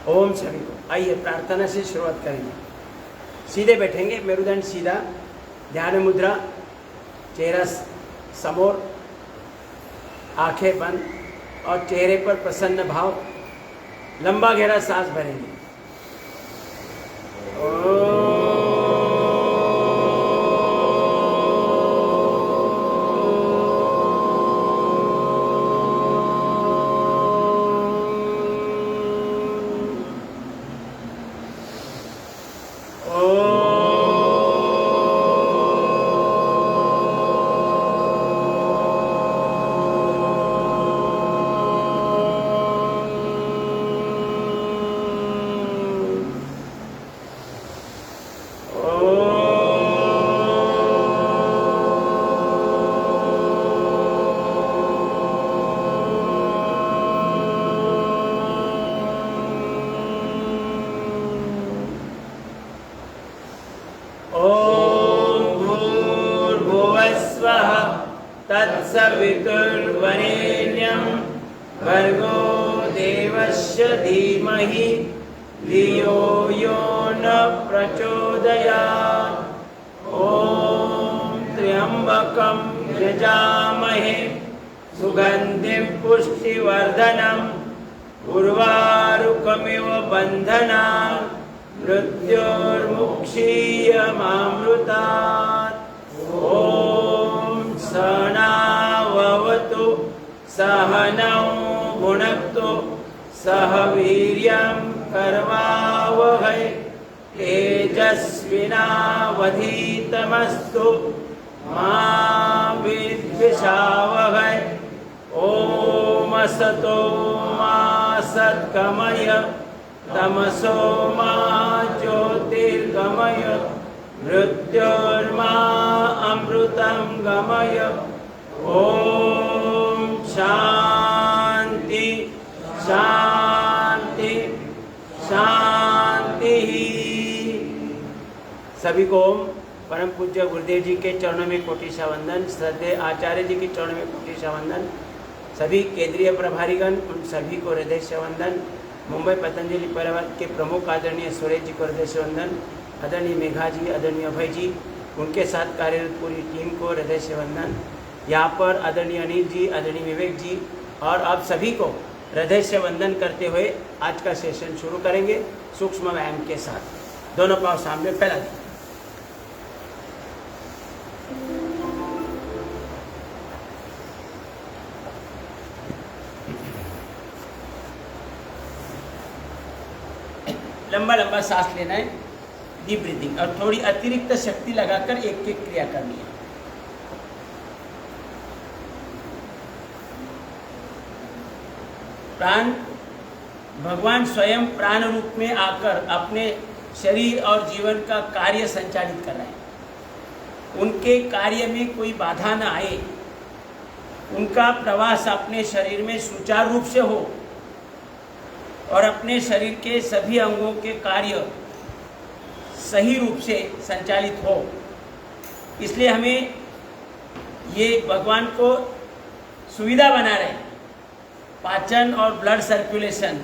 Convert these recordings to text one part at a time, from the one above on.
ओम सभी को। आइए प्रार्थना से शुरुआत करेंगे। सीधे बैठेंगे, मेरुदंड सीधा, ध्यान मुद्रा, चेहरा समोर, आंखें बंद और चेहरे पर प्रसन्न भाव। लंबा गहरा सांस भरेंगे। तत्सवितुर्वरेण्यं भर्गो देवस्य धीमहि धियो यो न प्रचोदयात्। ॐ त्र्यम्बकं यजामहे सुगन्धिं पुष्टिवर्धनम् उर्वारुकमिव बन्धनात् मृत्योर्मुक्षीयमामृतात्। ॐ सहनाववतु सहनौ भुनक्तु सह वीर्यं करवावहै तेजस्विनावधीतमस्तु मा विद्विषावहै। ॐ असतो मा सद्गमय तमसो मा ज्योतिर्गमय मृत्योर्मा अमृतं गमय। ओम शांति शांति शांति। सभी को ओम परम पूज्य गुरुदेव जी के चरणों में कोटिशा वंदन। श्रद्धेय आचार्य जी के चरणों में कोटिशा वंदन। सभी केंद्रीय प्रभारीगण उन सभी को हृदय से वंदन। मुंबई पतंजलि परिवार के प्रमुख आदरणीय सुरेश जी को हृदय से वंदन। आदरणीय मेघा जी, आदरणीय अभय जी, उनके साथ कार्यरत पूरी टीम को हृदय से वंदन। यहाँ पर आदरणीय अनिल जी, आदरणीय विवेक जी और आप सभी को हृदय से वंदन करते हुए आज का सेशन शुरू करेंगे सूक्ष्म व्यायाम के साथ। दोनों पाँव सामने फैला दें। लंबा लंबा सांस लेना है, डीप ब्रीदिंग, और थोड़ी अतिरिक्त शक्ति लगाकर एक एक क्रिया करनी है। प्राण भगवान स्वयं प्राण रूप में आकर अपने शरीर और जीवन का कार्य संचालित कर रहे हैं। उनके कार्य में कोई बाधा न आए, उनका प्रवास अपने शरीर में सुचारू रूप से हो और अपने शरीर के सभी अंगों के कार्य सही रूप से संचालित हो। इसलिए हमें ये भगवान को सुविधा बना रहे हैं। पाचन और ब्लड सर्कुलेशन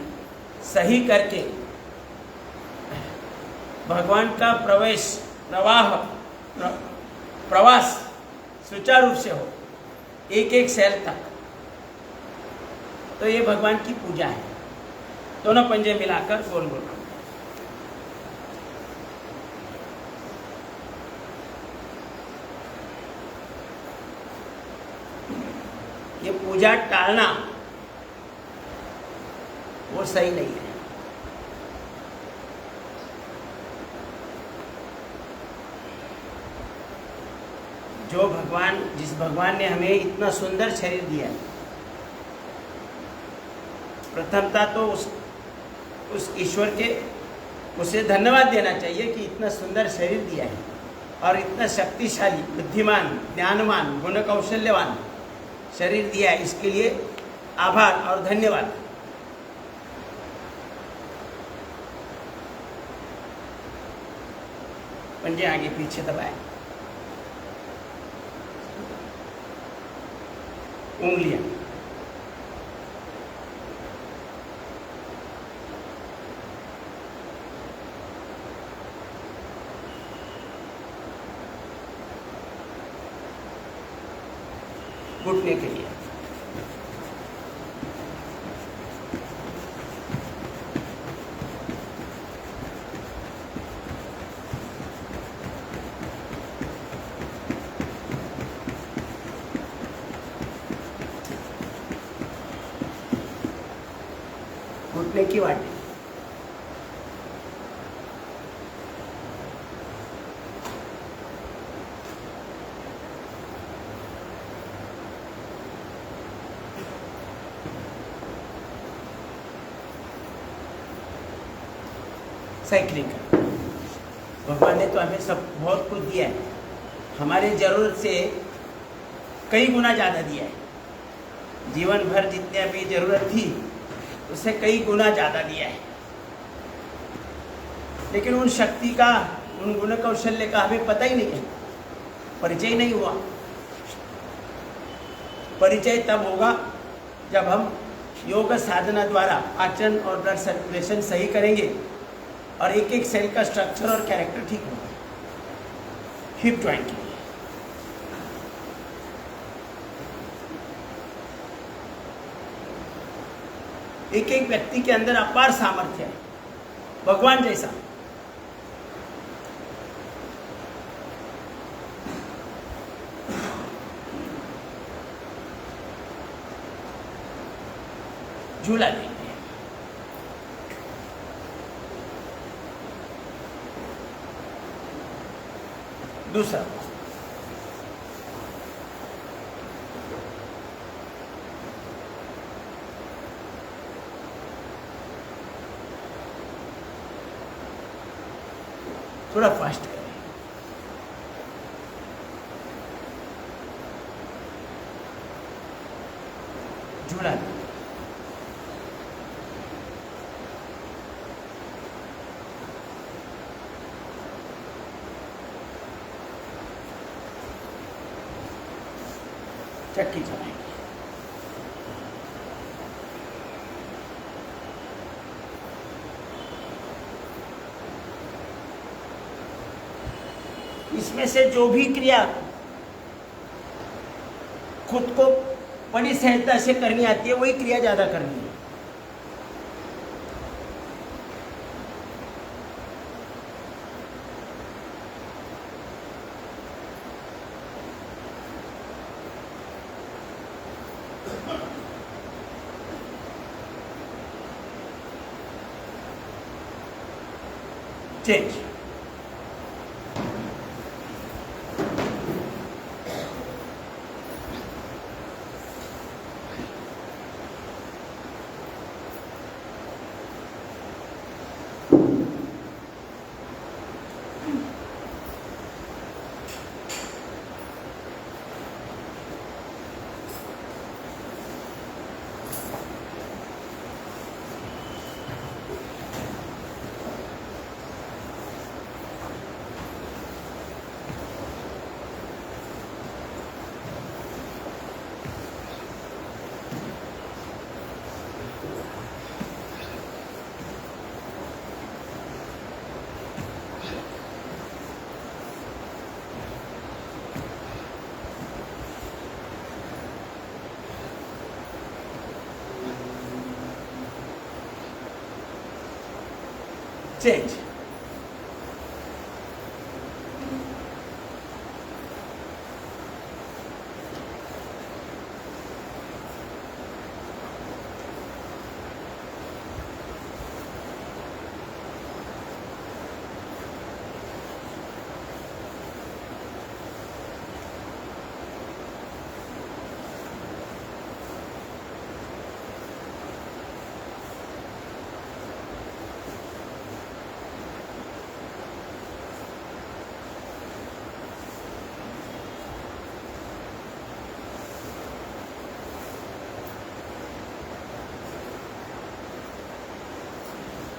सही करके भगवान का प्रवास सुचारू रूप से हो, एक एक सेल तक। तो ये भगवान की पूजा है। दोनों पंजे मिलाकर गोल गोल। ये पूजा टालना वो सही नहीं है। जो भगवान, जिस भगवान ने हमें इतना सुंदर शरीर दिया है, प्रथमता तो उस ईश्वर के उसे धन्यवाद देना चाहिए कि इतना सुंदर शरीर दिया है और इतना शक्तिशाली, बुद्धिमान, ज्ञानवान, गुण कौशल्यवान शरीर दिया है। इसके लिए आभार और धन्यवाद। पंजे आगे पीछे दबाएं। उंगलियां घुटने के लिए। घुटने की वाटी, साइकिलिंग कर। भगवान ने तो हमें सब बहुत कुछ दिया है, हमारे जरूरत से कई गुना ज़्यादा दिया है। जीवन भर जितने अभी जरूरत थी उससे कई गुना ज़्यादा दिया है, लेकिन उन शक्ति का, उन गुण कौशल्य का हमें पता ही नहीं है, परिचय नहीं हुआ। परिचय तब होगा जब हम योग साधना द्वारा आचरण और ब्लड सर्कुलेशन सही करेंगे और एक एक सेल का स्ट्रक्चर और कैरेक्टर ठीक होगा। हिप जॉइंट के लिए एक एक व्यक्ति के अंदर अपार सामर्थ्य है, भगवान जैसा। झूला देंगे, दूसरा थोड़ा फास्ट करें। झूला दें, चक्की चलाएंगे, इसमें से जो भी क्रिया खुद को बड़ी सहजता से करनी आती है वही क्रिया ज्यादा करनी है। Change, change,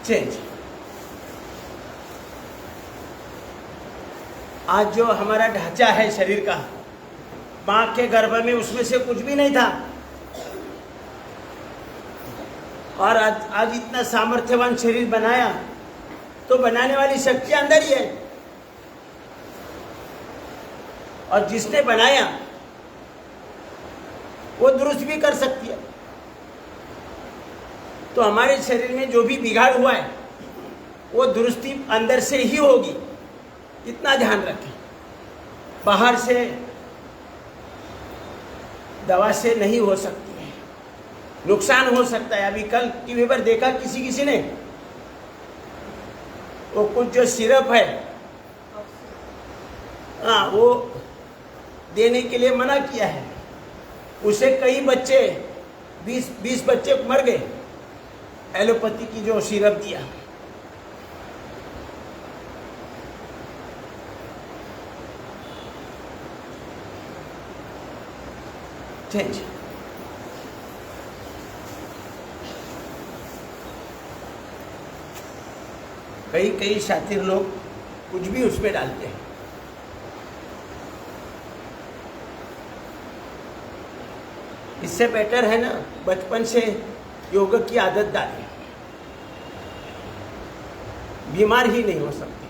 change. आज जो हमारा ढांचा है शरीर का, मां के गर्भ में उसमें से कुछ भी नहीं था, और आज इतना सामर्थ्यवान शरीर बनाया, तो बनाने वाली शक्ति अंदर ही है। और जिसने बनाया वो दुरुस्त भी कर सकती है। तो हमारे शरीर में जो भी बिगाड़ हुआ है वो दुरुस्ती अंदर से ही होगी, इतना ध्यान रखें। बाहर से दवा से नहीं हो सकती है, नुकसान हो सकता है। अभी कल टीवी पर देखा किसी ने, वो कुछ जो सिरप है हाँ वो देने के लिए मना किया है, उसे कई बच्चे 20 बच्चे मर गए, एलोपैथी की जो सिरप दिया। चेंज कई शातिर लोग कुछ भी उसमें डालते हैं। इससे बेटर है ना बचपन से योग की आदत डालें, बीमार ही नहीं हो सकते।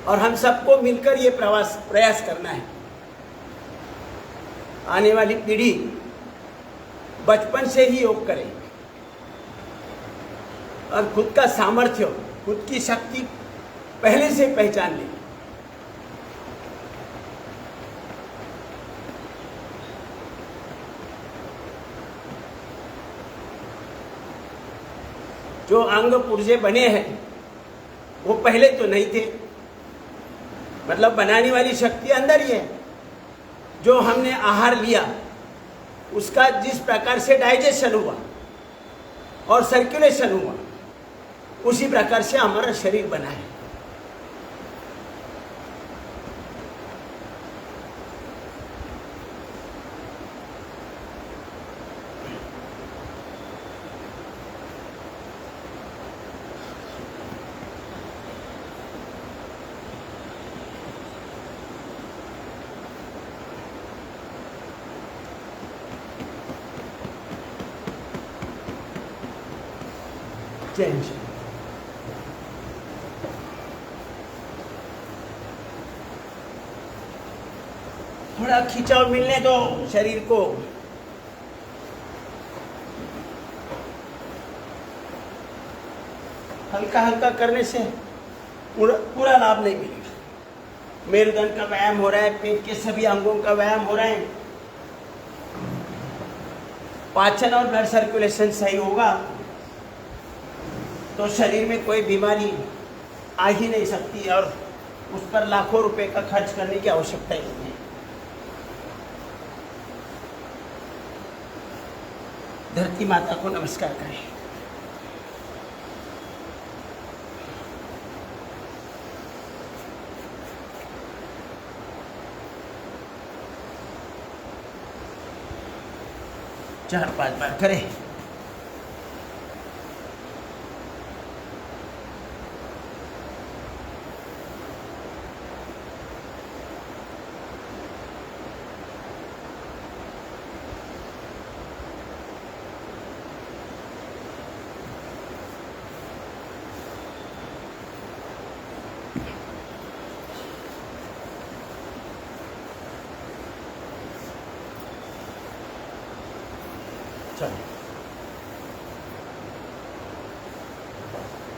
और हम सबको मिलकर ये प्रयास करना है। आने वाली पीढ़ी बचपन से ही योग करे और खुद का सामर्थ्य, खुद की शक्ति पहले से पहचान ले। जो अंग पुर्जे बने हैं वो पहले तो नहीं थे, मतलब बनाने वाली शक्ति अंदर ही है। जो हमने आहार लिया उसका जिस प्रकार से डाइजेशन हुआ और सर्कुलेशन हुआ उसी प्रकार से हमारा शरीर बना है। चेंज थोड़ा खिंचाव मिलने दो शरीर को। हल्का हल्का करने से पूरा लाभ नहीं मिलेगा। मेरुदंड का व्यायाम हो रहा है, पेट के सभी अंगों का व्यायाम हो रहा है, पाचन और ब्लड सर्कुलेशन सही होगा तो शरीर में कोई बीमारी आ ही नहीं सकती और उस पर लाखों रुपए का खर्च करने की आवश्यकता ही नहीं है। धरती माता को नमस्कार करें। चार 5 बार करें।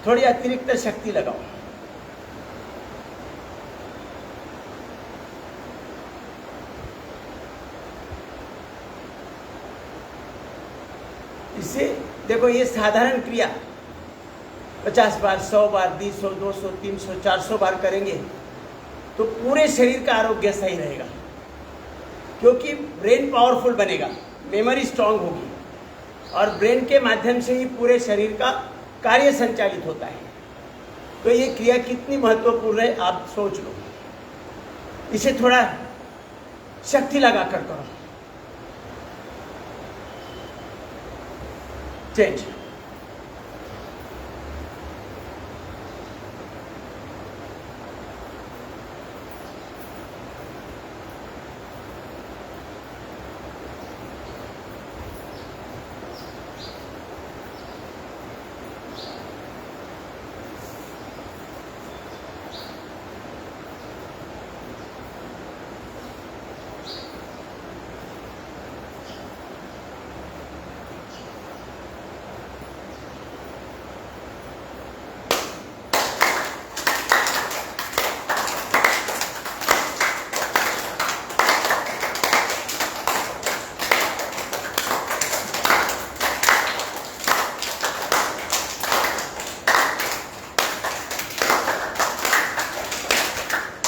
थोड़ी अतिरिक्त शक्ति लगाओ। इससे देखो ये साधारण क्रिया 50 बार, 100 बार, 200, 200, 300, 400 बार करेंगे तो पूरे शरीर का आरोग्य सही रहेगा, क्योंकि ब्रेन पावरफुल बनेगा, मेमोरी स्ट्रांग होगी और ब्रेन के माध्यम से ही पूरे शरीर का कार्य संचालित होता है। तो ये क्रिया कितनी महत्वपूर्ण है आप सोच लो। इसे थोड़ा शक्ति लगा कर करो। Change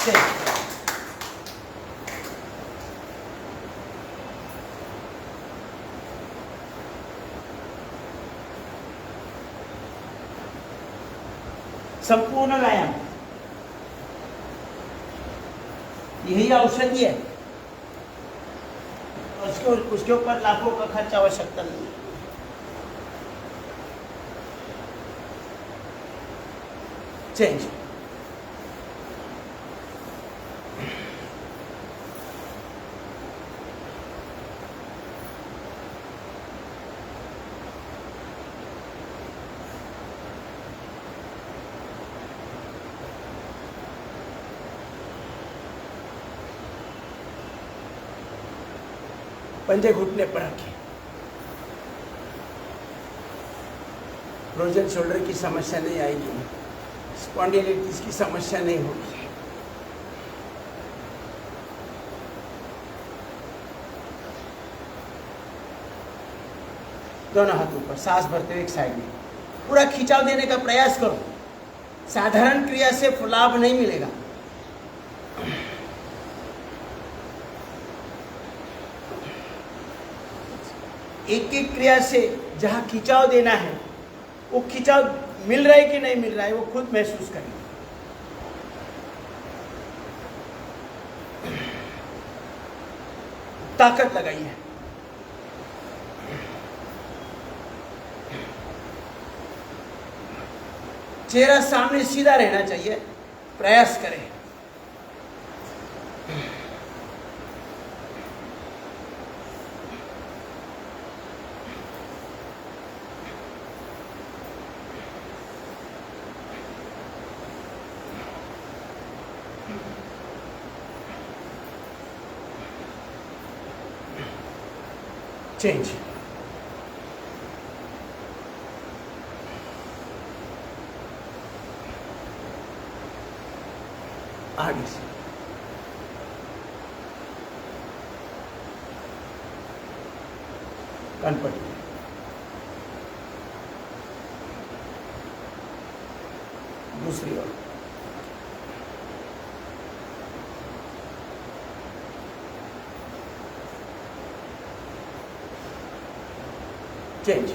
change. संपूर्ण व्यायाम यही औषधि है, उसके ऊपर लाखों का खर्च आवश्यकता नहीं है। चेंज। पंजे घुटने पर रखें। फ्रोजन शोल्डर की समस्या नहीं आएगी, स्पॉन्डिलाइटिस की समस्या नहीं होगी। दोनों हाथ ऊपर, सांस भरते हुए एक साइड में पूरा खिंचाव देने का प्रयास करो। साधारण क्रिया से लाभ नहीं मिलेगा। एक एक क्रिया से जहां खिंचाव देना है, वो खिंचाव मिल रहा है कि नहीं मिल रहा है, वो खुद महसूस करें। ताकत लगाइए। चेहरा सामने सीधा रहना चाहिए, प्रयास करें। चेंज। आगे से कनपटी, दूसरी ओर चेंज।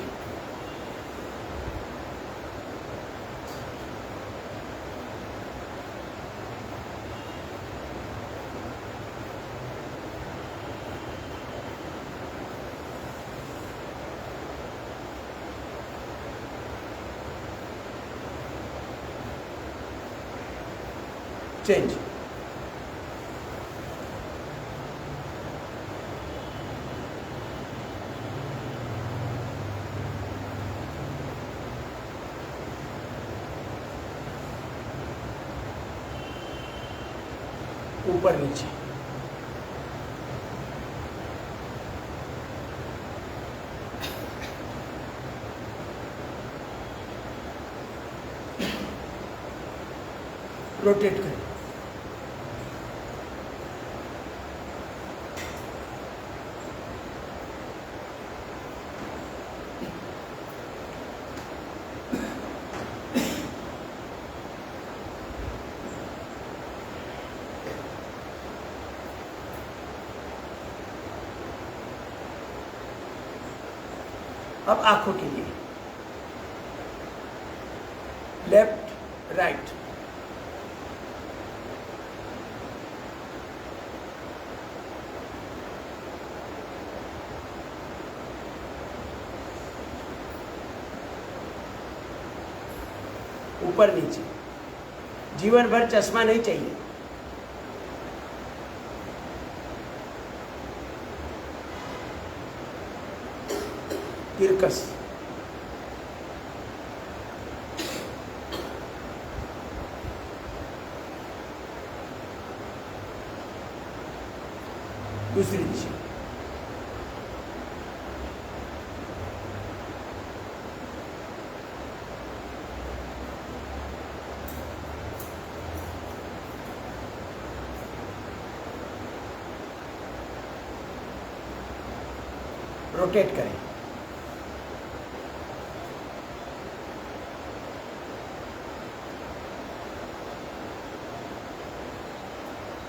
चेंज। ऊपर नीचे, रोटेट करें। अब आंखों के लिए लेफ्ट राइट, ऊपर नीचे। जीवन भर चश्मा नहीं चाहिए। तिरकस, दूसरी दिशा, रोटेट करें।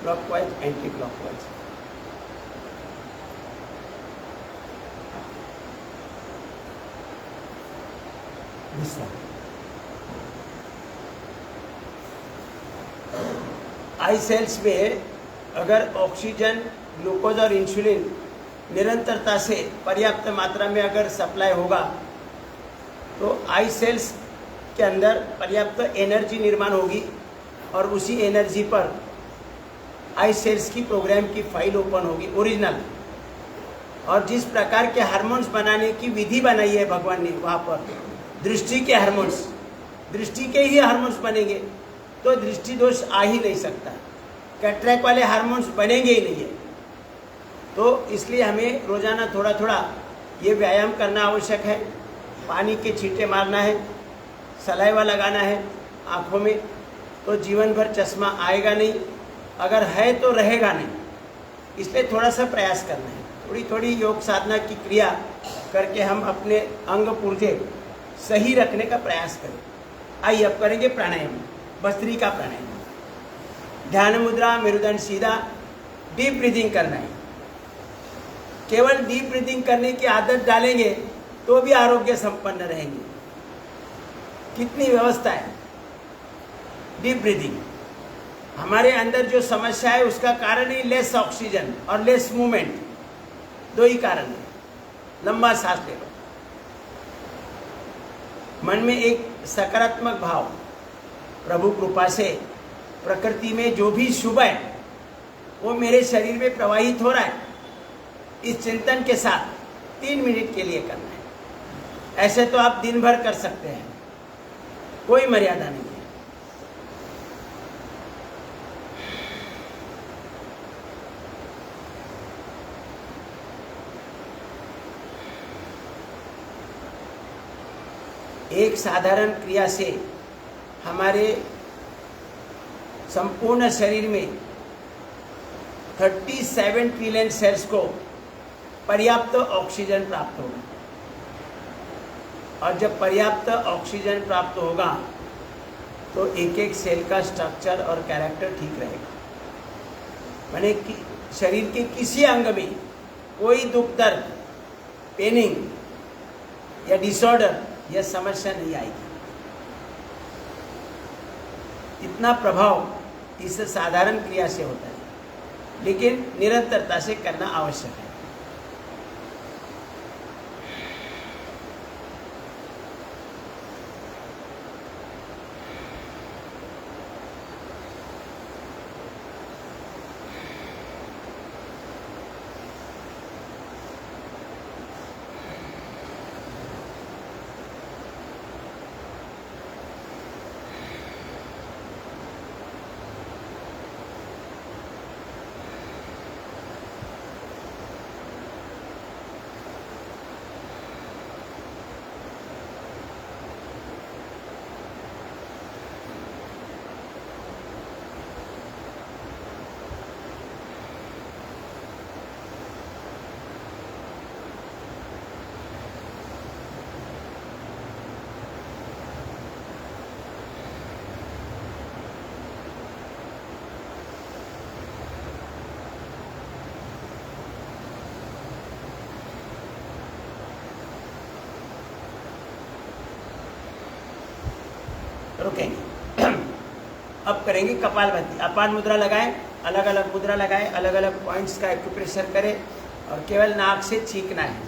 Clockwise, anticlockwise. Eye cells में अगर ऑक्सीजन, ग्लूकोज और इंसुलिन निरंतरता से पर्याप्त मात्रा में अगर सप्लाई होगा तो आई सेल्स के अंदर पर्याप्त एनर्जी निर्माण होगी और उसी एनर्जी पर आई सेल्स की प्रोग्राम की फाइल ओपन होगी ओरिजिनल। और जिस प्रकार के हार्मोन्स बनाने की विधि बनाई है भगवान ने वहाँ पर, दृष्टि के हार्मोन्स, दृष्टि के ही हार्मोन्स बनेंगे तो दृष्टि दोष आ ही नहीं सकता, कैटरैक्ट वाले हार्मोन्स बनेंगे ही नहीं है। तो इसलिए हमें रोजाना थोड़ा थोड़ा ये व्यायाम करना आवश्यक है, पानी के छींटे मारना है, सलाइवा लगाना है आँखों में, तो जीवन भर चश्मा आएगा नहीं, अगर है तो रहेगा नहीं। इसलिए थोड़ा सा प्रयास करना है, थोड़ी थोड़ी योग साधना की क्रिया करके हम अपने अंग पुर्जे सही रखने का प्रयास करें। आइए अब करेंगे प्राणायाम, भस्त्रिका प्राणायाम। ध्यान मुद्रा, मेरुदंड सीधा, डीप ब्रीदिंग करना है। केवल डीप ब्रीदिंग करने की आदत डालेंगे तो भी आरोग्य संपन्न रहेंगे। कितनी व्यवस्था है डीप ब्रीदिंग। हमारे अंदर जो समस्या है उसका कारण ही लेस ऑक्सीजन और लेस मूवमेंट, दो ही कारण है। लंबा सांस ले लो, मन में एक सकारात्मक भाव, प्रभु कृपा से प्रकृति में जो भी शुभ है वो मेरे शरीर में प्रवाहित हो रहा है, इस चिंतन के साथ 3 मिनट के लिए करना है। ऐसे तो आप दिन भर कर सकते हैं, कोई मर्यादा नहीं है। एक साधारण क्रिया से हमारे संपूर्ण शरीर में 37 ट्रिलियन सेल्स को पर्याप्त ऑक्सीजन प्राप्त होगा। और जब पर्याप्त ऑक्सीजन प्राप्त होगा तो एक एक सेल का स्ट्रक्चर और कैरेक्टर ठीक रहेगा। माने कि शरीर के किसी अंग में कोई दुख, दर्द, पेनिंग या डिसऑर्डर यह समस्या नहीं आएगी। इतना प्रभाव इस साधारण क्रिया से होता है, लेकिन निरंतरता से करना आवश्यक है। रुकेंगे। अब करेंगे कपालभाति। अपान मुद्रा लगाएं, अलग अलग मुद्रा लगाएं, अलग अलग पॉइंट्स का एक्यूप्रेशर करें और केवल नाक से छींकना है।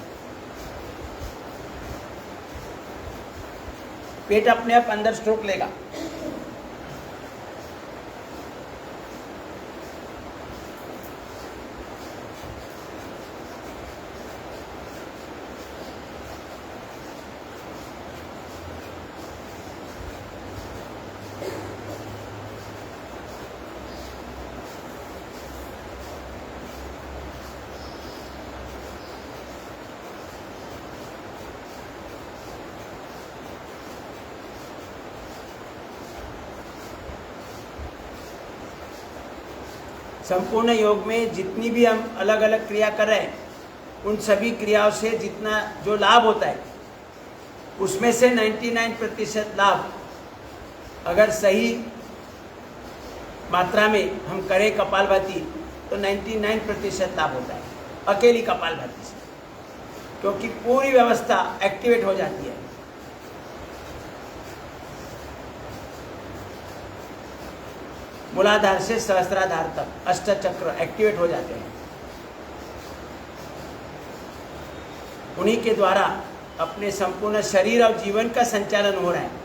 पेट अपने आप अंदर स्ट्रोक लेगा। संपूर्ण योग में जितनी भी हम अलग अलग क्रिया कर रहे हैं, उन सभी क्रियाओं से जितना जो लाभ होता है उसमें से 99% लाभ अगर सही मात्रा में हम करें कपालभाति तो 99% लाभ होता है अकेली कपालभाति से, क्योंकि पूरी व्यवस्था एक्टिवेट हो जाती है। मूलाधार से सहस्त्राधार तक अष्टचक्र एक्टिवेट हो जाते हैं। उन्हीं के द्वारा अपने संपूर्ण शरीर और जीवन का संचालन हो रहा है।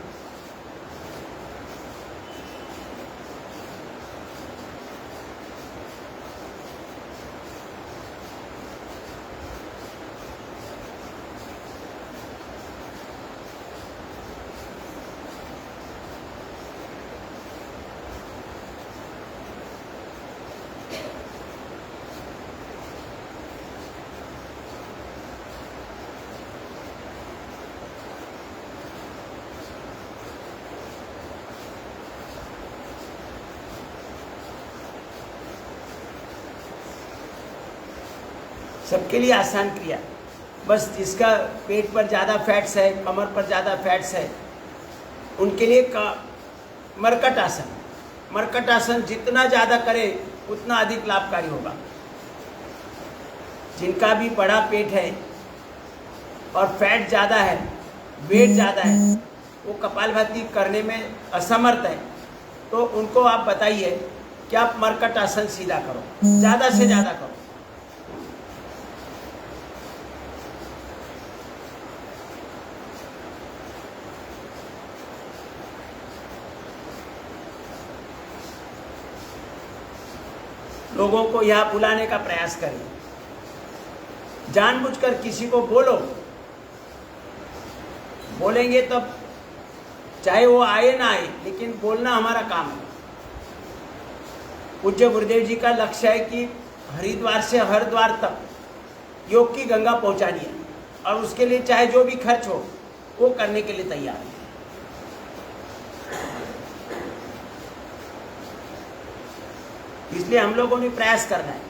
सबके लिए आसान क्रिया, बस जिसका पेट पर ज़्यादा फैट्स है, कमर पर ज़्यादा फैट्स है, उनके लिए मरकट आसन। मरकट आसन जितना ज़्यादा करे उतना अधिक लाभकारी होगा। जिनका भी बड़ा पेट है और फैट ज़्यादा है, वेट ज़्यादा है, वो कपालभाति करने में असमर्थ है, तो उनको आप बताइए कि आप मरकट आसन सीधा करो, ज़्यादा से ज़्यादा करो। लोगों को यहाँ बुलाने का प्रयास करें, जानबूझकर किसी को बोलेंगे तब चाहे वो आए ना आए, लेकिन बोलना हमारा काम है। पूज्य गुरुदेव जी का लक्ष्य है कि हरिद्वार से हरिद्वार तक योग की गंगा पहुंचानी है, और उसके लिए चाहे जो भी खर्च हो वो करने के लिए तैयार है। इसलिए हम लोगों ने प्रयास करना है।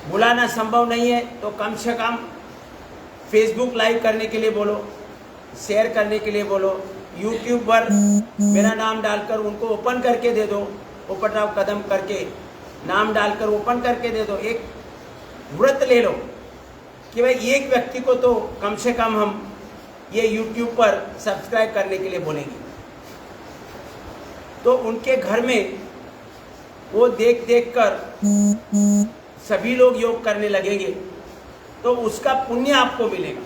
बुलाना संभव नहीं है तो कम से कम फेसबुक लाइव करने के लिए बोलो, शेयर करने के लिए बोलो, यूट्यूब पर मेरा नाम डालकर उनको ओपन करके दे दो, पोपटराव कदम करके नाम डालकर ओपन करके दे दो। एक व्रत ले लो कि भाई एक व्यक्ति को तो कम से कम हम ये यूट्यूब पर सब्सक्राइब करने के लिए बोलेंगे, तो उनके घर में वो देख कर सभी लोग योग करने लगेंगे, तो उसका पुण्य आपको मिलेगा।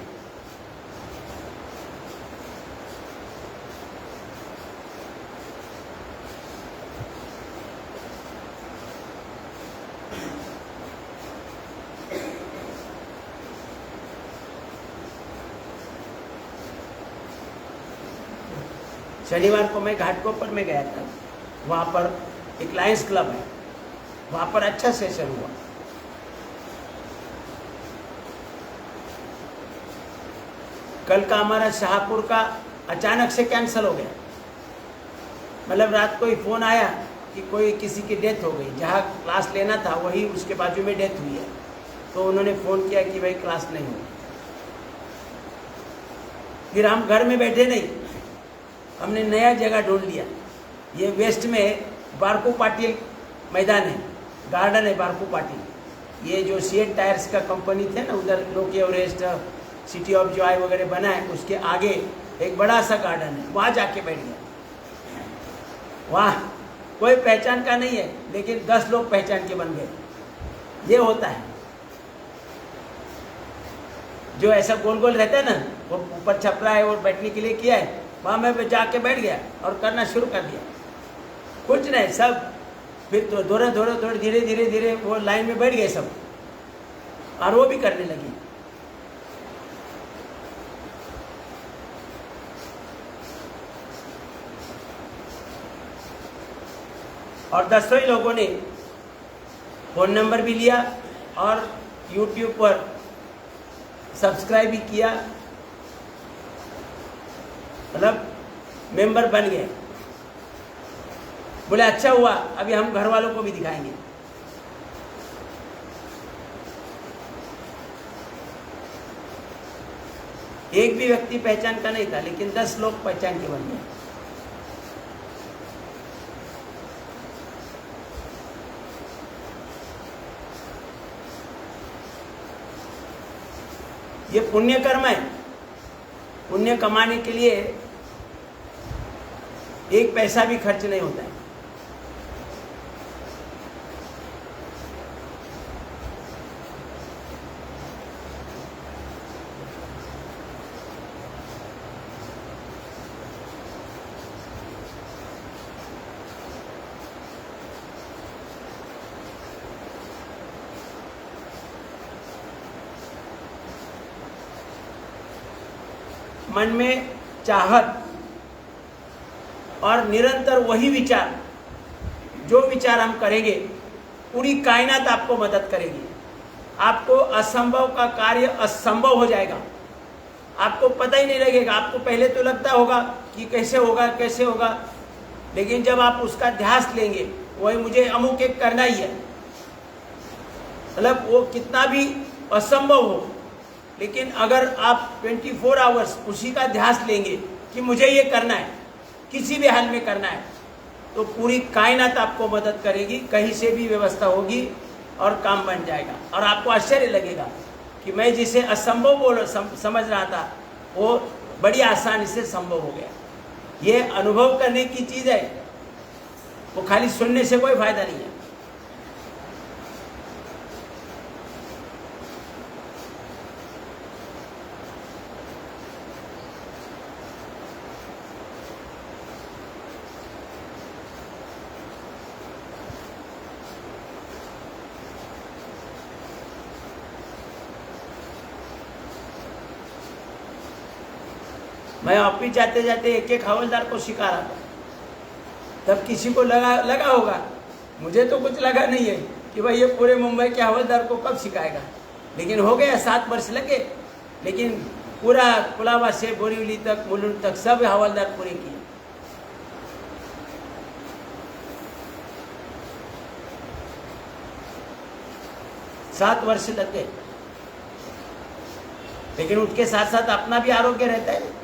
शनिवार को मैं घाटकोपर में गया था, वहाँ पर एक लायंस क्लब है, वहाँ पर अच्छा सेशन हुआ। कल का हमारा शाहपुर का अचानक से कैंसिल हो गया, मतलब रात को ही फोन आया कि कोई किसी की डेथ हो गई, जहाँ क्लास लेना था वही उसके बाजू में डेथ हुई है, तो उन्होंने फ़ोन किया कि भाई क्लास नहीं हुई। फिर हम घर में बैठे नहीं, हमने नया जगह ढूंढ लिया। ये वेस्ट में बारकू पाटिल मैदान है, गार्डन है बारकू पाटिल। ये जो सीएट टायर्स का कंपनी थे ना, उधर लोकी एवरेस्ट, सिटी ऑफ जॉय वगैरह बना है, उसके आगे एक बड़ा सा गार्डन है, वहाँ जाके बैठ गया। वहाँ कोई पहचान का नहीं है, लेकिन 10 लोग पहचान के बन गए। ये होता है, जो ऐसा गोल गोल रहता है ना, वो ऊपर छपरा है और बैठने के लिए किया है, वहाँ मैं जाके बैठ गया और करना शुरू कर दिया। कुछ नहीं, सब फिर तो थोड़े धीरे वो लाइन में बैठ गए सब, और वो भी करने लगी। और 10 ही लोगों ने फ़ोन नंबर भी लिया और YouTube पर सब्सक्राइब भी किया, मतलब मेंबर बन गए। बोले अच्छा हुआ, अभी हम घर वालों को भी दिखाएंगे। एक भी व्यक्ति पहचान का नहीं था, लेकिन 10 लोग पहचान के बन गए। ये पुण्य कर्म है। पुण्य कमाने के लिए एक पैसा भी खर्च नहीं होता है। मन में चाहत और निरंतर वही विचार, जो विचार हम करेंगे पूरी कायनात आपको मदद करेगी। आपको असंभव का कार्य असंभव हो जाएगा, आपको पता ही नहीं लगेगा। आपको पहले तो लगता होगा कि कैसे होगा कैसे होगा, लेकिन जब आप उसका ध्यास लेंगे, वही मुझे अमुक एक करना ही है, मतलब वो कितना भी असंभव हो, लेकिन अगर आप 24 आवर्स उसी का ध्यास लेंगे कि मुझे ये करना है, किसी भी हाल में करना है, तो पूरी कायनात आपको मदद करेगी। कहीं से भी व्यवस्था होगी और काम बन जाएगा। और आपको आश्चर्य लगेगा कि मैं जिसे असंभव समझ रहा था, वो बड़ी आसानी से संभव हो गया। ये अनुभव करने की चीज़ है, वो खाली सुनने से कोई फायदा नहीं है। मैं ऑफिस जाते जाते एक एक हवलदार को सिखा रहा था। तब किसी को लगा होगा, मुझे तो कुछ लगा नहीं है कि भाई ये पूरे मुंबई के हवलदार को कब सिखाएगा, लेकिन हो गया, 7 वर्ष लगे। लेकिन पूरा कुलाबा से बोरीवली तक, मुलुंड तक सब हवलदार पूरे किए। सात वर्ष लग गए, लेकिन उसके साथ साथ अपना भी आरोग्य रहता है।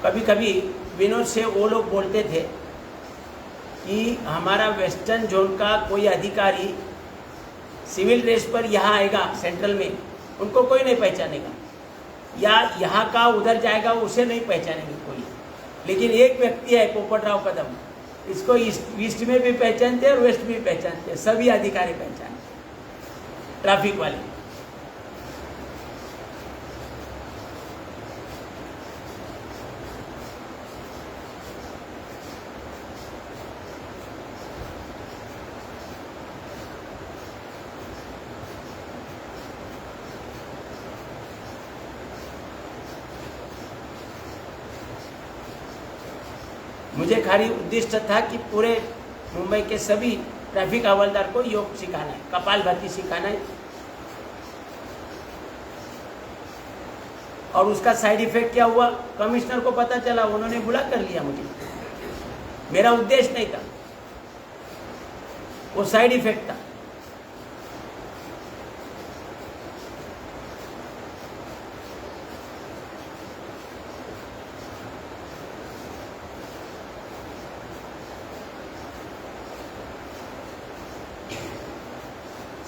कभी कभी विनोद से वो लोग बोलते थे कि हमारा वेस्टर्न जोन का कोई अधिकारी सिविल ड्रेस पर यहाँ आएगा सेंट्रल में, उनको कोई नहीं पहचानेगा, या यहाँ का उधर जाएगा उसे नहीं पहचानेंगे कोई। लेकिन एक व्यक्ति है पोपटराव कदम, इसको ईस्ट में भी पहचानते हैं और वेस्ट में भी पहचानते हैं, सभी अधिकारी पहचानते, ट्रैफिक वाले। मुझे खाली उद्देश्य था कि पूरे मुंबई के सभी ट्रैफिक हवलदार को योग सिखाना है, कपालभाति सिखाना है। और उसका साइड इफेक्ट क्या हुआ, कमिश्नर को पता चला, उन्होंने बुला कर लिया मुझे। मेरा उद्देश्य नहीं था, वो साइड इफेक्ट था।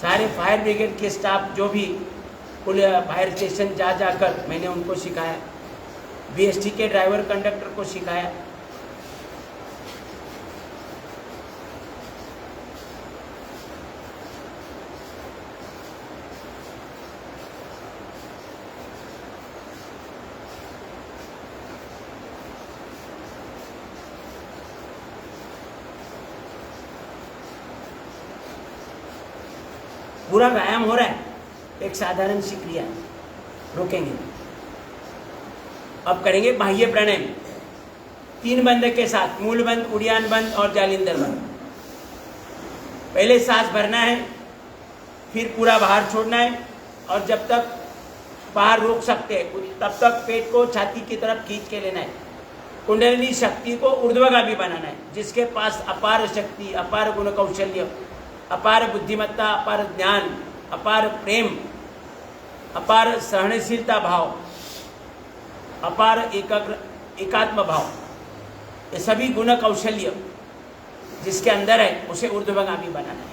सारे फायर ब्रिगेड के स्टाफ जो भी फायर स्टेशन जाकर मैंने उनको सिखाया, बीएसटी के ड्राइवर कंडक्टर को सिखाया। पूरा व्यायाम हो रहा है, एक साधारण सी क्रिया। रोकेंगे, अब करेंगे बाह्य प्राणायाम 3 बंद के साथ, मूल बंद, उड़ियान बंद और जालिंदर बंद। पहले सांस भरना है, फिर पूरा बाहर छोड़ना है, और जब तक बाहर रोक सकते हैं तब तक पेट को छाती की तरफ खींच के लेना है। कुंडलिनी शक्ति को ऊर्ध्वगामी बनाना है। जिसके पास अपार शक्ति, अपार गुण कौशल्य, अपार बुद्धिमत्ता, अपार ज्ञान, अपार प्रेम, अपार सहनशीलता भाव, अपार एकात्म भाव, ये सभी गुण कौशल्य जिसके अंदर है उसे ऊर्ध्वगामी बनाना है।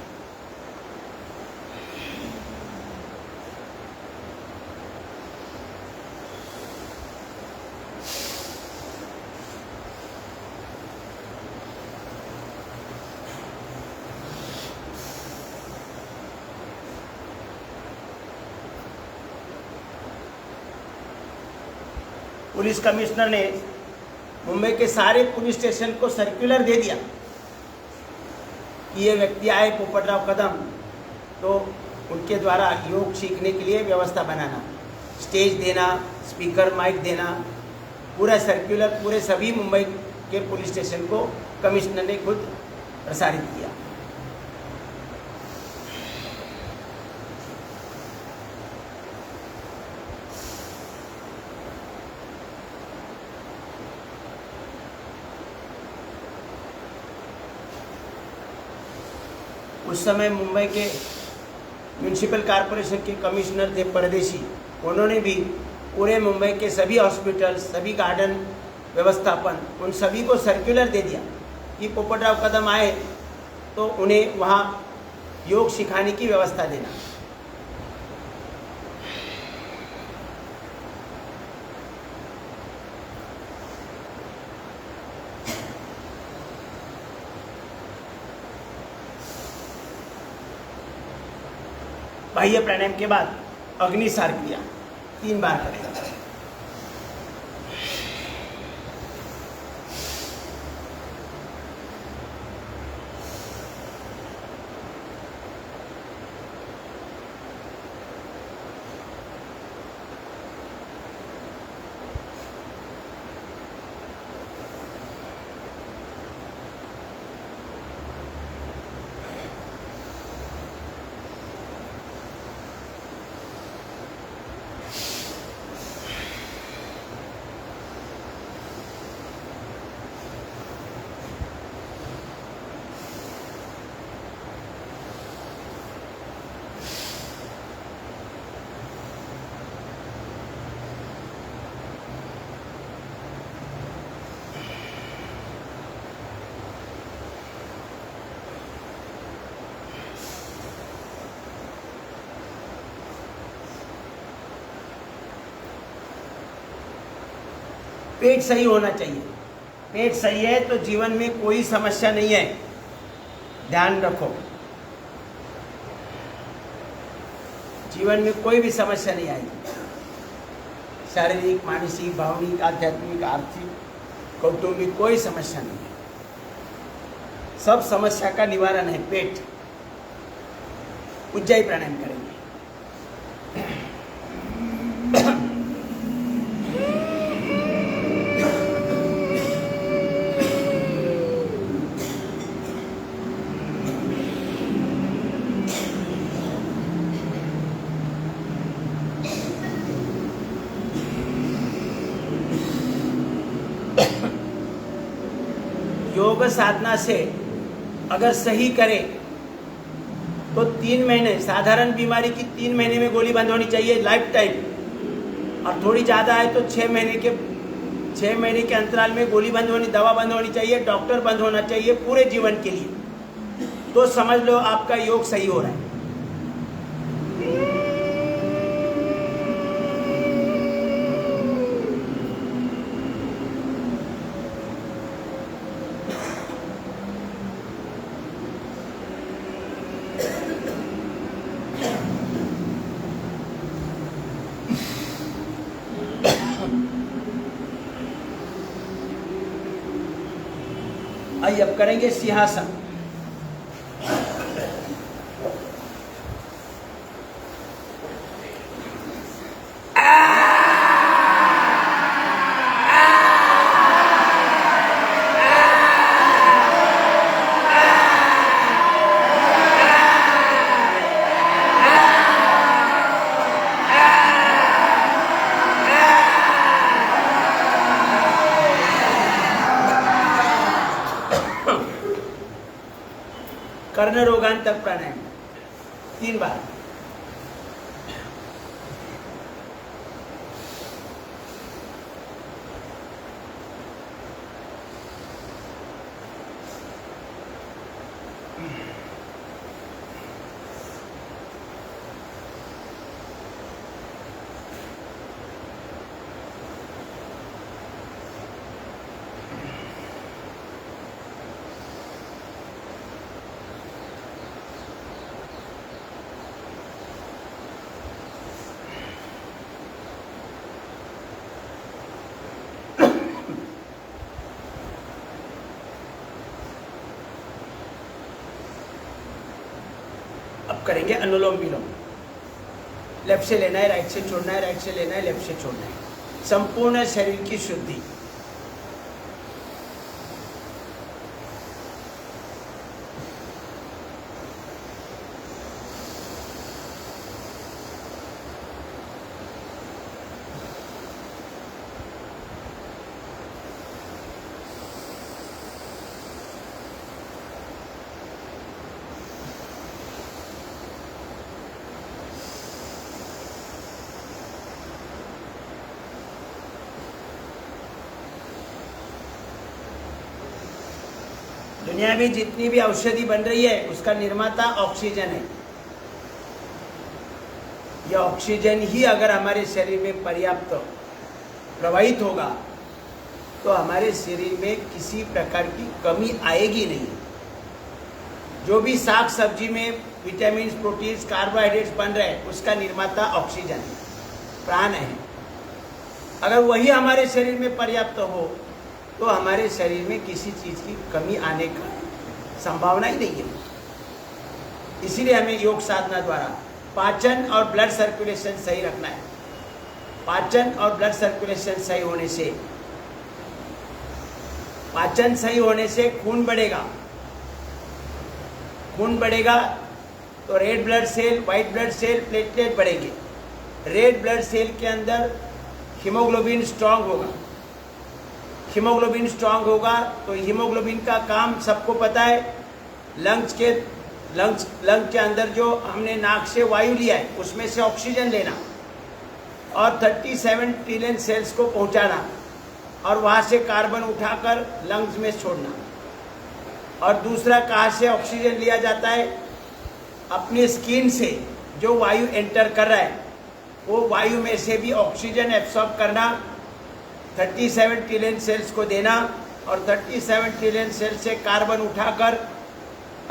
पुलिस कमिश्नर ने मुंबई के सारे पुलिस स्टेशन को सर्कुलर दे दिया कि ये व्यक्ति आए पोपटराव कदम तो उनके द्वारा योग सीखने के लिए व्यवस्था बनाना, स्टेज देना, स्पीकर माइक देना, पूरा सर्कुलर पूरे सभी मुंबई के पुलिस स्टेशन को कमिश्नर ने खुद प्रसारित किया। उस समय मुंबई के म्यूनिसिपल कॉरपोरेशन के कमिश्नर थे परदेशी, उन्होंने भी पूरे मुंबई के सभी हॉस्पिटल, सभी गार्डन व्यवस्थापन, उन सभी को सर्कुलर दे दिया कि पोपटराव कदम आए तो उन्हें वहाँ योग सिखाने की व्यवस्था देना। बाह्य प्राणायाम के बाद अग्निसार क्रिया 3 बार करें। पेट सही होना चाहिए। पेट सही है तो जीवन में कोई समस्या नहीं है, ध्यान रखो। जीवन में कोई भी समस्या नहीं आएगी, शारीरिक, मानसिक, भावनिक, आध्यात्मिक, आर्थिक, कौटुंबिक, कोई समस्या नहीं है। सब समस्या का निवारण है पेट। उज्जाई प्राणायाम करेंगे। योग साधना से अगर सही करे तो 3 महीने, साधारण बीमारी की 3 महीने में गोली बंद होनी चाहिए लाइफ टाइम, और थोड़ी ज़्यादा है तो 6 महीने के अंतराल में गोली बंद होनी, दवा बंद होनी चाहिए, डॉक्टर बंद होना चाहिए पूरे जीवन के लिए। तो समझ लो आपका योग सही हो रहा है। आइए अब करेंगे सिंहासन। कर्ण रोगांतक प्राणायाम 3 बार। अब करेंगे अनुलोम विलोम। लेफ्ट से लेना है, राइट से छोड़ना है, राइट से लेना है, लेफ्ट से छोड़ना है। संपूर्ण शरीर की शुद्धि। दुनिया में जितनी भी औषधि बन रही है उसका निर्माता ऑक्सीजन है। यह ऑक्सीजन ही अगर हमारे शरीर में पर्याप्त प्रवाहित होगा तो हमारे शरीर में किसी प्रकार की कमी आएगी नहीं। जो भी साग सब्जी में विटामिन, प्रोटीन, कार्बोहाइड्रेट्स बन रहे हैं उसका निर्माता ऑक्सीजन है, प्राण है। अगर वही हमारे शरीर में पर्याप्त हो तो हमारे शरीर में किसी चीज़ की कमी आने का संभावना ही नहीं है। इसीलिए हमें योग साधना द्वारा पाचन और ब्लड सर्कुलेशन सही रखना है। पाचन और ब्लड सर्कुलेशन सही होने से, पाचन सही होने से खून बढ़ेगा। खून बढ़ेगा तो red blood cell, white blood cell, platelet बढ़ेंगे। रेड ब्लड सेल के अंदर हीमोग्लोबिन स्ट्रांग होगा। हीमोग्लोबिन स्ट्रांग होगा तो हीमोग्लोबिन का काम सबको पता है। लंग्स के अंदर जो हमने नाक से वायु लिया है उसमें से ऑक्सीजन लेना और 37 ट्रिलियन सेल्स को पहुंचाना और वहाँ से कार्बन उठाकर लंग्स में छोड़ना। और दूसरा कहाँ से ऑक्सीजन लिया जाता है? अपनी स्किन से जो वायु एंटर कर रहा है वो वायु में से भी ऑक्सीजन एब्सॉर्ब करना, 37 ट्रिलियन सेल्स को देना और 37 ट्रिलियन सेल्स से कार्बन उठाकर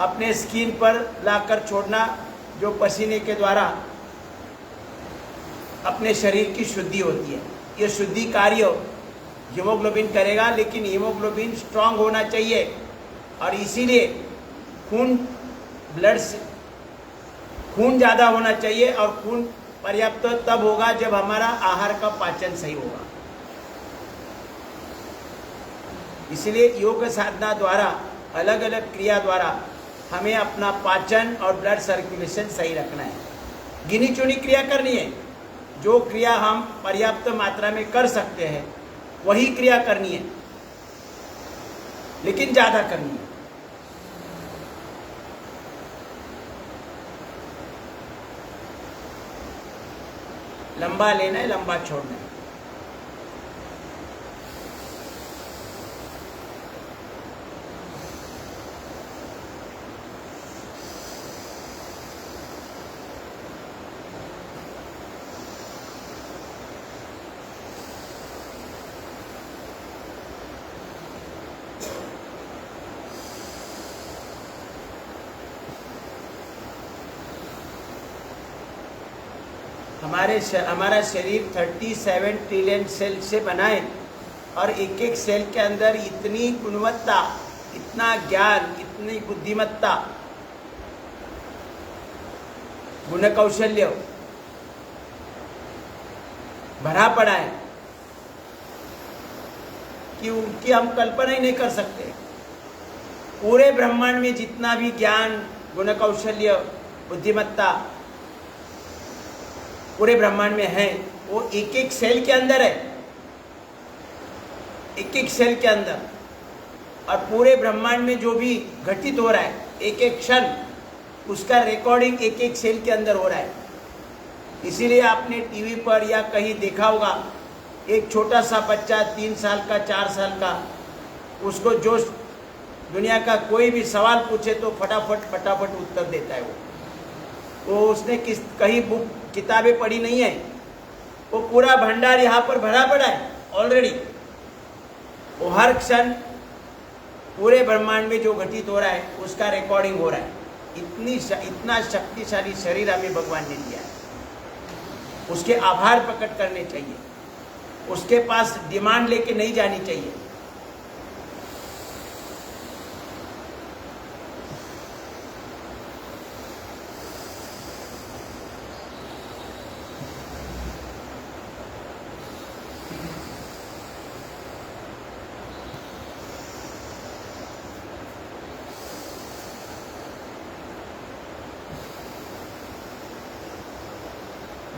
अपने स्किन पर लाकर छोड़ना, जो पसीने के द्वारा अपने शरीर की शुद्धि होती है। ये शुद्धि कार्य हीमोग्लोबिन करेगा, लेकिन हीमोग्लोबिन स्ट्रांग होना चाहिए और इसीलिए खून ज़्यादा होना चाहिए और खून पर्याप्त तब होगा जब हमारा आहार का पाचन सही होगा। इसलिए योग साधना द्वारा, अलग अलग क्रिया द्वारा हमें अपना पाचन और ब्लड सर्कुलेशन सही रखना है। गिनी चुनी क्रिया करनी है। जो क्रिया हम पर्याप्त मात्रा में कर सकते हैं वही क्रिया करनी है, लेकिन ज़्यादा करनी है। लंबा लेना है, लंबा छोड़ना है। हमारा शरीर 37 ट्रिलियन सेल से बना है और एक एक सेल के अंदर इतनी गुणवत्ता, इतना ज्ञान, इतनी बुद्धिमत्ता, गुण कौशल्य भरा पड़ा है कि उनकी हम कल्पना ही नहीं कर सकते। पूरे ब्रह्मांड में जितना भी ज्ञान, गुण कौशल्य, बुद्धिमत्ता पूरे ब्रह्मांड में है वो एक एक सेल के अंदर है, एक एक सेल के अंदर। और पूरे ब्रह्मांड में जो भी घटित हो रहा है एक एक क्षण, उसका रिकॉर्डिंग एक एक सेल के अंदर हो रहा है। इसीलिए आपने टीवी पर या कहीं देखा होगा, एक छोटा सा बच्चा 3 साल का, 4 साल का, उसको जो दुनिया का कोई भी सवाल पूछे तो फटाफट उत्तर देता है। वो उसने कहीं बुक, किताबें पढ़ी नहीं है, वो पूरा भंडार यहाँ पर भरा पड़ा है ऑलरेडी। वो हर क्षण पूरे ब्रह्मांड में जो घटित हो रहा है उसका रिकॉर्डिंग हो रहा है। इतना शक्तिशाली शरीर हमें भगवान ने दिया है। उसके आभार प्रकट करने चाहिए, उसके पास डिमांड लेके नहीं जानी चाहिए।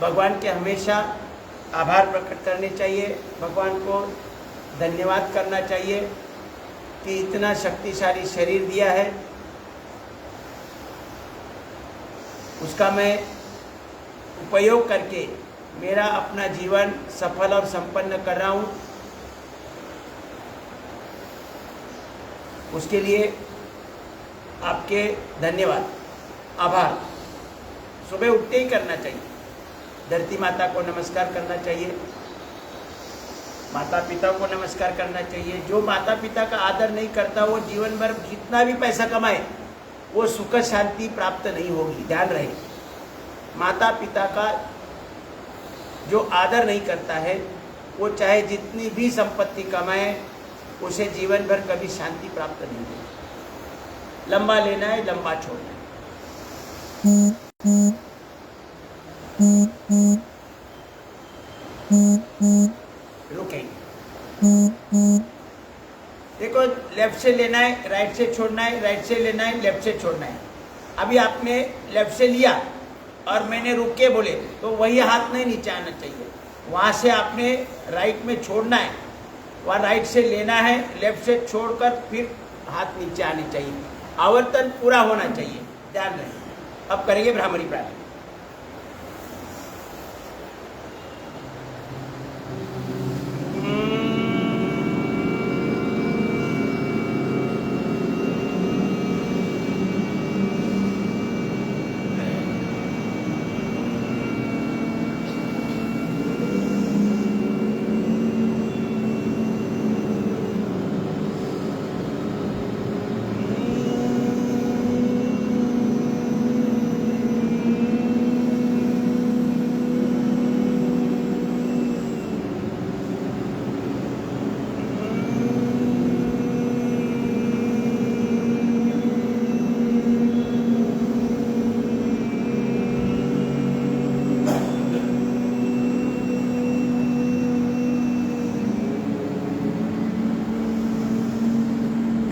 भगवान के हमेशा आभार प्रकट करने चाहिए, भगवान को धन्यवाद करना चाहिए कि इतना शक्तिशाली शरीर दिया है, उसका मैं उपयोग करके मेरा अपना जीवन सफल और संपन्न कर रहा हूँ। उसके लिए आपके धन्यवाद, आभार सुबह उठते ही करना चाहिए। धरती माता को नमस्कार करना चाहिए, माता पिता को नमस्कार करना चाहिए। जो माता पिता का आदर नहीं करता वो जीवन भर जितना भी पैसा कमाए वो सुख शांति प्राप्त नहीं होगी, ध्यान रहे। माता पिता का जो आदर नहीं करता है वो चाहे जितनी भी संपत्ति कमाए उसे जीवन भर कभी शांति प्राप्त नहीं होगी। लंबा लेना है, लंबा छोड़ना है। रुकेंगे, देखो लेफ्ट से लेना है, राइट से छोड़ना है, राइट से लेना है, लेफ्ट से छोड़ना है। अभी आपने लेफ्ट से लिया और मैंने रुक के बोले तो वही हाथ नहीं नीचे आना चाहिए, वहाँ से आपने राइट में छोड़ना है, वहाँ राइट से लेना है, लेफ्ट से छोड़कर फिर हाथ नीचे आने चाहिए। आवर्तन पूरा होना चाहिए, ध्यान रहे। अब करेंगे भ्रामरी प्राणायाम।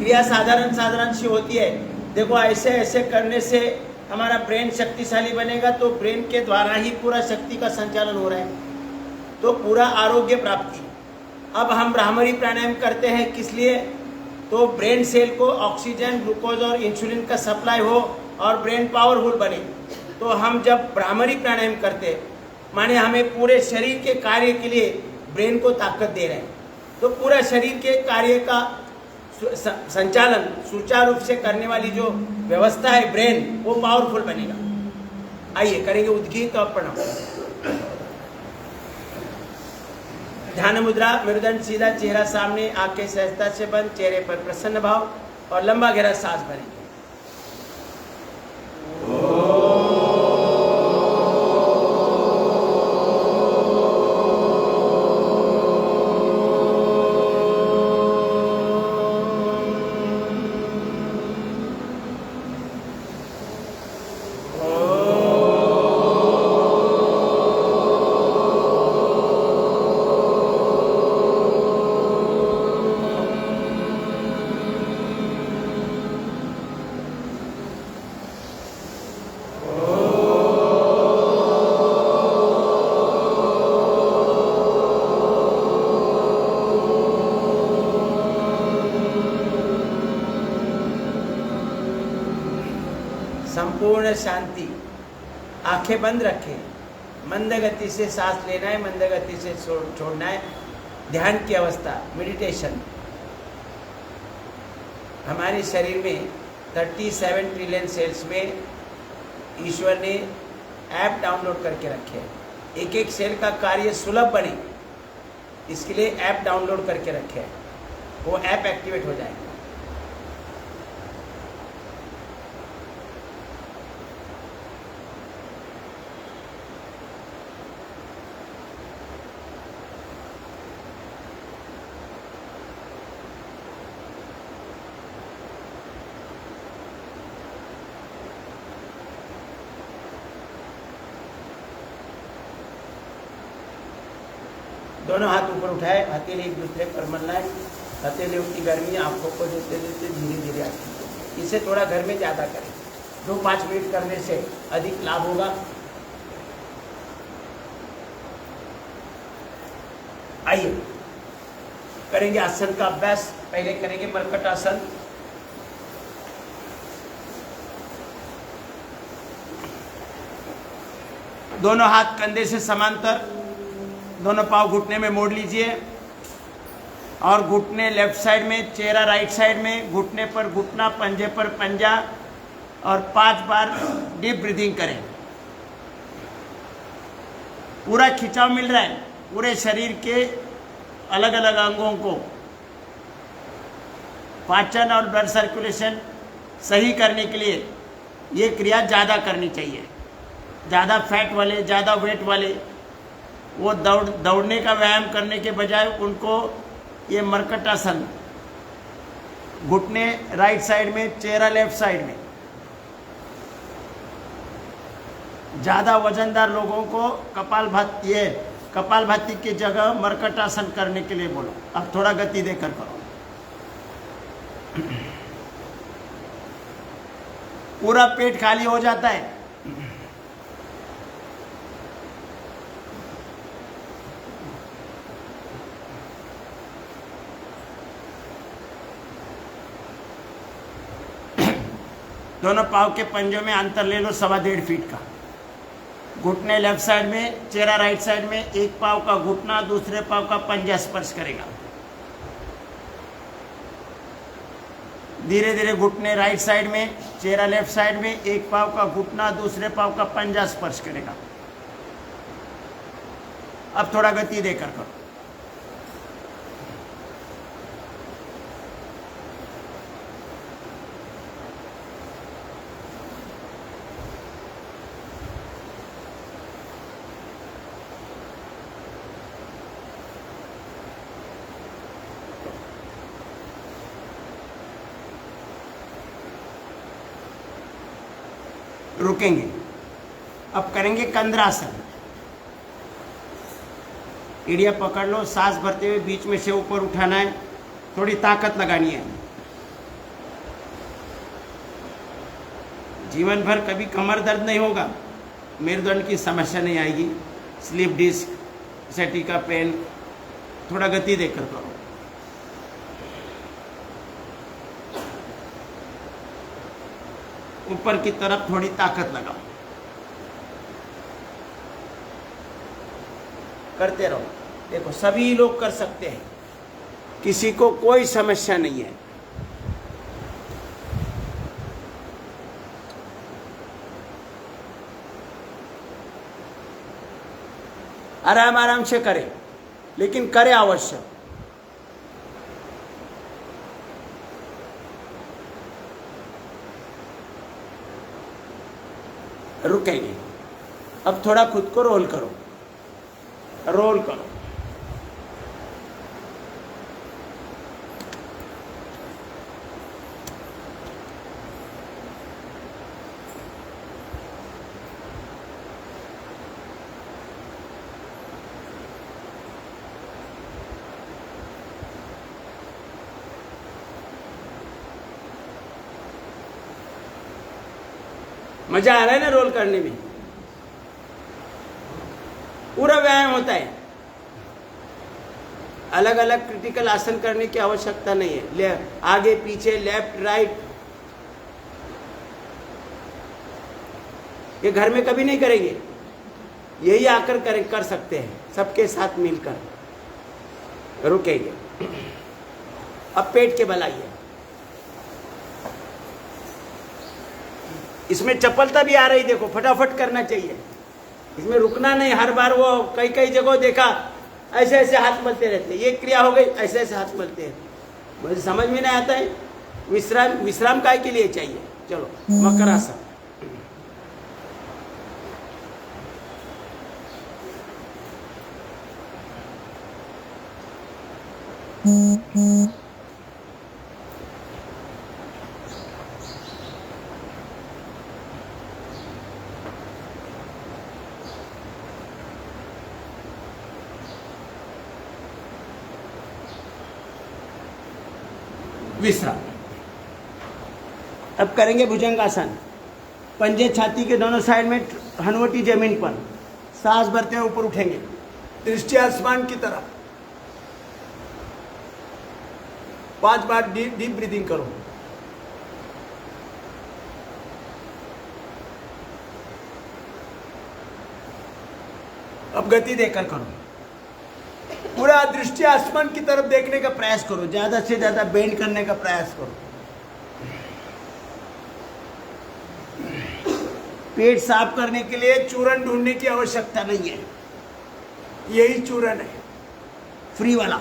क्रिया साधारण साधारण सी होती है। देखो ऐसे ऐसे करने से हमारा ब्रेन शक्तिशाली बनेगा, तो ब्रेन के द्वारा ही पूरा शक्ति का संचालन हो रहा है, तो पूरा आरोग्य प्राप्ति। अब हम भ्रामरी प्राणायाम करते हैं किस लिए? तो ब्रेन सेल को ऑक्सीजन, ग्लूकोज और इंसुलिन का सप्लाई हो और ब्रेन पावरफुल बने। तो हम जब भ्रामरी प्राणायाम करते माने हमें पूरे शरीर के कार्य के लिए ब्रेन को ताकत दे रहे हैं, तो पूरा शरीर के कार्य का संचालन सुचारू रूप से करने वाली जो व्यवस्था है ब्रेन, वो पावरफुल बनेगा। आइए करेंगे उद्गीत और प्रणाम। ध्यान मुद्रा, मेरुदंड सीधा, चेहरा सामने, आंखें सहजता से बंद, चेहरे पर प्रसन्न भाव और लंबा गहरा सांस भरेंगे। संपूर्ण शांति, आंखें बंद रखें, मंद गति से सांस लेना है, मंद गति से छोड़ना है। ध्यान की अवस्था, मेडिटेशन। हमारे शरीर में 37 ट्रिलियन सेल्स में ईश्वर ने ऐप डाउनलोड करके रखे हैं। एक एक सेल का कार्य सुलभ बने, इसके लिए ऐप डाउनलोड करके रखे हैं। वो ऐप एक्टिवेट हो जाएगा। दोनों हाथ ऊपर उठाए, हथेली एक दूसरे पर मलना है। हथेलियों की गर्मी आंखों को देते देते धीरे धीरे आती है। इसे थोड़ा घर में ज़्यादा करें, 2-5 मिनट करने से अधिक लाभ होगा। आइए करेंगे आसन का अभ्यास। पहले करेंगे मरकट आसन। दोनों हाथ कंधे से समांतर, दोनों पांव घुटने में मोड़ लीजिए और घुटने लेफ्ट साइड में, चेहरा राइट साइड में, घुटने पर घुटना, पंजे पर पंजा, और 5 बार डीप ब्रीदिंग करें। पूरा खिंचाव मिल रहा है, पूरे शरीर के अलग अलग अंगों को पाचन और ब्लड सर्कुलेशन सही करने के लिए ये क्रिया ज़्यादा करनी चाहिए। ज़्यादा फैट वाले, ज़्यादा वेट वाले वो दौड़ने का व्यायाम करने के बजाय उनको ये मरकट आसन, घुटने राइट साइड में, चेहरा लेफ्ट साइड में, ज़्यादा वजनदार लोगों को कपालभाति की जगह मरकट आसन करने के लिए बोलो। अब थोड़ा गति देकर करो। पूरा पेट खाली हो जाता है। दोनों पाँव के पंजों में अंतर ले लो 1.25 फीट का। घुटने लेफ्ट साइड में, चेहरा राइट साइड में, एक पाँव का घुटना दूसरे पाँव का पंजा स्पर्श करेगा। धीरे धीरे घुटने राइट साइड में, चेहरा लेफ्ट साइड में, एक पाँव का घुटना दूसरे पाँव का पंजा स्पर्श करेगा। अब थोड़ा गति देकर करो। रुकेंगे। अब करेंगे कंद्रासन। एड़िया पकड़ लो, सांस भरते हुए बीच में से ऊपर उठाना है, थोड़ी ताकत लगानी है। जीवन भर कभी कमर दर्द नहीं होगा, मेरुदंड की समस्या नहीं आएगी, स्लिप डिस्क, सैटिका पेन। थोड़ा गति देकर करो। ऊपर की तरफ थोड़ी ताकत लगाओ, करते रहो। देखो सभी लोग कर सकते हैं, किसी को कोई समस्या नहीं है। आराम आराम से करें, लेकिन करें अवश्य। रुकेंगे। अब थोड़ा खुद को रोल करो, रोल करो। मजा आ रहा है ना रोल करने में? पूरा व्यायाम होता है। अलग अलग क्रिटिकल आसन करने की आवश्यकता नहीं है। आगे पीछे, लेफ्ट राइट, ये घर में कभी नहीं करेंगे, यही आकर कर सकते हैं सबके साथ मिलकर। रुकेंगे। अब पेट के बल आइए। इसमें चपलता भी आ रही, देखो फटाफट करना चाहिए, इसमें रुकना नहीं। हर बार वो कई कई जगह देखा ऐसे ऐसे हाथ मलते रहते, ये क्रिया हो गई, ऐसे ऐसे हाथ मलते हैं, मुझे समझ में नहीं आता है। विश्राम काय के लिए चाहिए। चलो मकरासन। विश्राम। अब करेंगे भुजंगासन। पंजे छाती के दोनों साइड में, हनवटी जमीन पर, सांस भरते हुए ऊपर उठेंगे, दृष्टि आसमान की तरफ। 5 बार डीप ब्रीदिंग करो। अब गति देकर करो। पूरा दृष्टि आसमान की तरफ देखने का प्रयास करो, ज्यादा से ज्यादा बेंड करने का प्रयास करो। पेट साफ करने के लिए चूरन ढूंढने की आवश्यकता नहीं है, यही चूरन है फ्री वाला।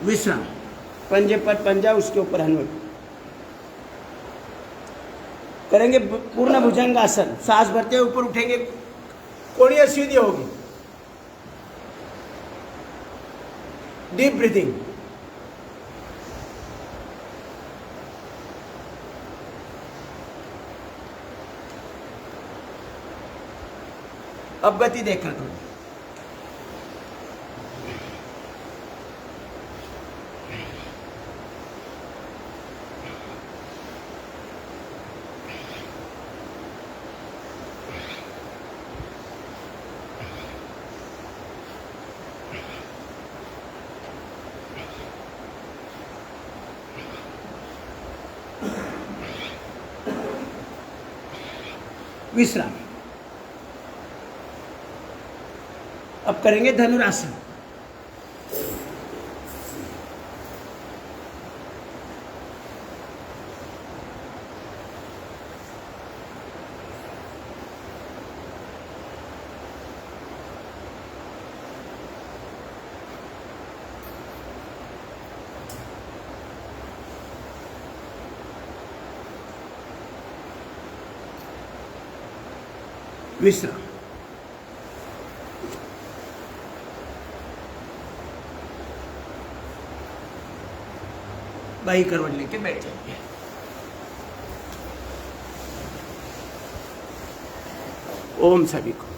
विश्राम, पंजे पर पंजा, उसके ऊपर हनुवट करेंगे। पूर्ण भुजंगासन, सांस भरते हुए ऊपर उठेंगे, कोणीय सीधी होगी। Deep breathing. अब गति देखकर करो। विश्राम। अब करेंगे धनुरासन। विश्राम। बाई करवट लेके बैठ जाइए। ओम सभी को।